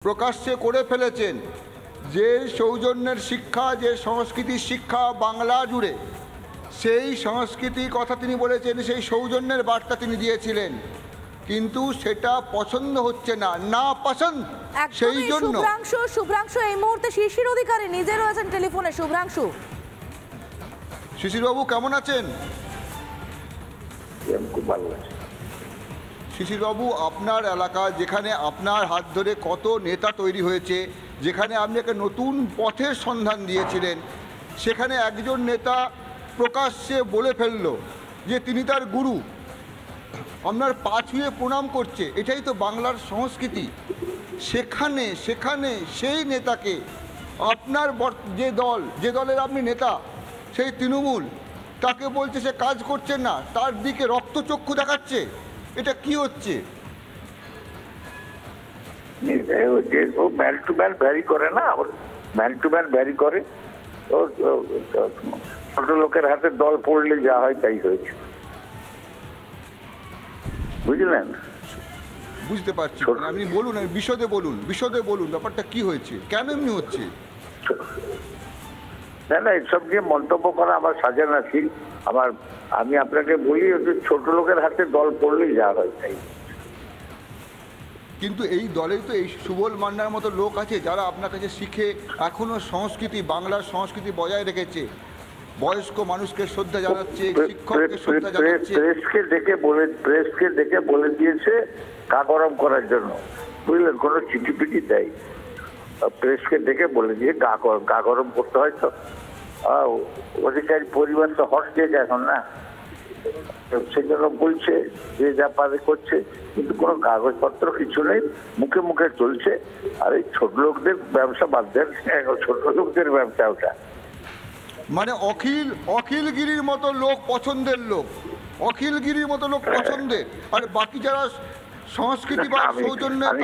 প্রকাশ্যে করে ফেলেছেন যে সৌজন্যের শিক্ষা, যে সংস্কৃতির শিক্ষা বাংলা জুড়ে, সেই সংস্কৃতির কথা তিনি বলেছেন, সেই সৌজন্যের বার্তা তিনি দিয়েছিলেন, কিন্তু সেটা পছন্দ হচ্ছে না, না পছন্দ। সেই জন্য শুভ্রাংশু এই মুহূর্তে শিশির অধিকারী নিজে রয়েছেন টেলিফোনে। শুভ্রাংশু, শিশিরবাবু কেমন আছেন? খুব ভালো আছে। শিশিরবাবু, আপনার এলাকা যেখানে আপনার হাত ধরে কত নেতা তৈরি হয়েছে, যেখানে আপনি একটা নতুন পথের সন্ধান দিয়েছিলেন, সেখানে একজন নেতা প্রকাশ্যে বলে ফেলল যে তিনি তার গুরু, আপনার পা ছুঁয়ে প্রণাম করছে, এটাই তো বাংলার সংস্কৃতি। সেখানে সেখানে সেই নেতাকে আপনার যে দলের আপনি নেতা, সেই তৃণমূল, তাকে বলছে সে কাজ করছে না, তার দিকে রক্তচক্ষু দেখাচ্ছে। এটা কি হচ্ছে? ও ম্যান টু ম্যান ভ্যারি করে না, ম্যান টু ম্যান ভ্যারি করে। ছোট লোকের হাতে দল পড়লে যা হয় তাই হয়েছে, বুঝলেন? বুঝতে পারছি, আপনি বলুন, বিশদে বলুন ব্যাপারটা কি হয়েছে, কেন এমনি হচ্ছে? না, এসব নিয়ে মন্তব্য করা আমার সাজা না ছিল। আমি আপনাকে বলি, ছোট লোকের হাতে দল পড়লেই যা হয় তাই। কিন্তু এই দলেই তো এই সুবল মান্নার মতো লোক আছে যারা আপনার কাছে শিখে এখনো সংস্কৃতি, বাংলার সংস্কৃতি বজায় রেখেছে, বয়স্ক মানুষকে শ্রদ্ধা জানাচ্ছে, শিক্ষককে শ্রদ্ধা জানাচ্ছে। প্রেসকে ডেকে বলে দিয়েছে গা গরম করার জন্য, বুঝলেন? কোনো চিঠি পিঠি দেয়, প্রেসকে ডেকে বলে দিয়ে গা গরম করতে হয়। তো অধিকারী পরিবার তো হস্টেজ এখন, না? সেই জন্য বলছে যে যা পারে করছে, কিন্তু কোনো কাগজপত্র কিছু নেই, মুখে মুখে চলছে। আর এই ছোট লোকদের ব্যবসা বাদ দেন, ছোট লোকদের ব্যবসা ওটা। মানে অখিলগিরির মতো লোক পছন্দের লোক, অখিলগিরির মতো লোক পছন্দের, আর বাকি যারা সংস্কৃতি বা সৌজন্যের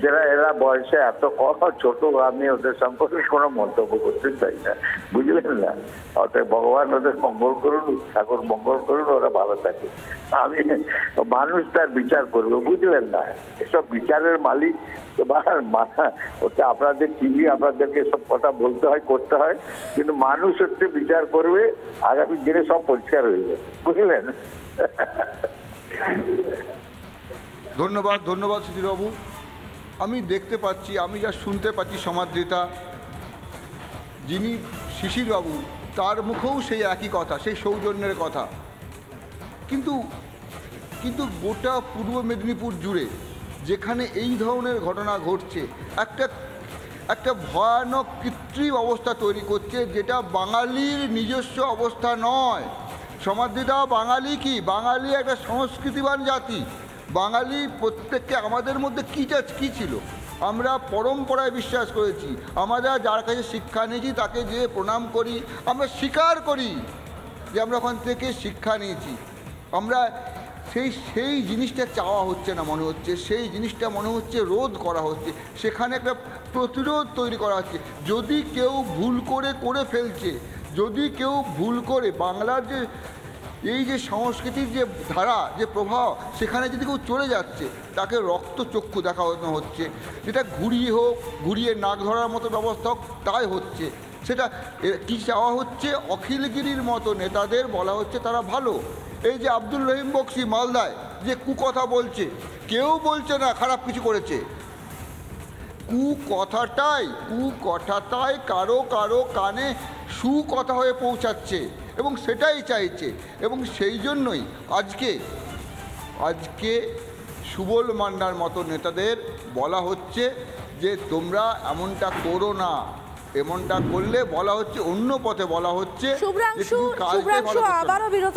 যারা এরা বয়সে এত কম ছোট, আমি ওদের সম্পর্কে কোনো মন্তব্য করতে চাই না, বুঝলেন না? অতএব ভগবান ওদের মঙ্গল করুন, ঠাকুর মঙ্গল করুন, ওরা ভালো থাকে। আমি মানুষ তার বিচার করবো, বুঝলেন না? এসব বিচারের মালিক মাথা ওটা আপনাদের টিভি, আপনাদেরকে সব কথা বলতে হয়, করতে হয়, কিন্তু মানুষ হচ্ছে বিচার করবে, আগামী দিনে সব পরিষ্কার হয়ে যাবে, বুঝলেন? ধন্যবাদ শিশিরবাবু। আমি দেখতে পাচ্ছি, আমি যা শুনতে পাচ্ছি সমাদৃতা, যিনি শিশিরবাবু, তার মুখেও সেই একই কথা, সেই সৌজন্যের কথা। কিন্তু গোটা পূর্ব মেদিনীপুর জুড়ে যেখানে এই ধরনের ঘটনা ঘটছে, একটা ভয়ানক কৃত্রিম অবস্থা তৈরি করছে, যেটা বাঙালির নিজস্ব অবস্থা নয়। সমাদৃতা, বাঙালি কি? বাঙালি একটা সংস্কৃতিবান জাতি। বাঙালি প্রত্যেককে, আমাদের মধ্যে কী ছিল? আমরা পরম্পরায় বিশ্বাস করেছি, আমরা যার কাছে শিক্ষা নিয়েছি তাকে যে প্রণাম করি, আমরা স্বীকার করি যে আমরা ওখান থেকে শিক্ষা নিয়েছি। আমরা সেই জিনিসটা চাওয়া হচ্ছে না, মনে হচ্ছে সেই জিনিসটা মনে হচ্ছে রোধ করা হচ্ছে, সেখানে একটা প্রতিরোধ তৈরি করা হচ্ছে। যদি কেউ ভুল করে ফেলছে, যদি কেউ ভুল করে বাংলার যে এই যে সংস্কৃতির যে ধারা, যে প্রভাব, সেখানে যদি কেউ চলে যাচ্ছে, তাকে রক্তচক্ষু দেখানো হচ্ছে। যেটা ঘুরিয়ে নাক ধরার মতো ব্যবস্থা হোক, তাই হচ্ছে। সেটা কি চাওয়া হচ্ছে? অখিলগিরির মতো নেতাদের বলা হচ্ছে তারা ভালো। এই যে আব্দুল রহিম বক্সি মালদায় যে কুকথা বলছে, কেউ বলছে না খারাপ কিছু করেছে, কুকথাটাই কারো কানে সুকথা হয়ে পৌঁছাচ্ছে, এবং সেটাই চাইছে। এবং সেই জন্যই আজকে সুবল মান্নার মতো নেতাদের বলা হচ্ছে যে তোমরা এমনটা করো না, এমনটা করলে বলা হচ্ছে অন্য পথে বলা হচ্ছে। শুভ্রাংশু আবারও বিরত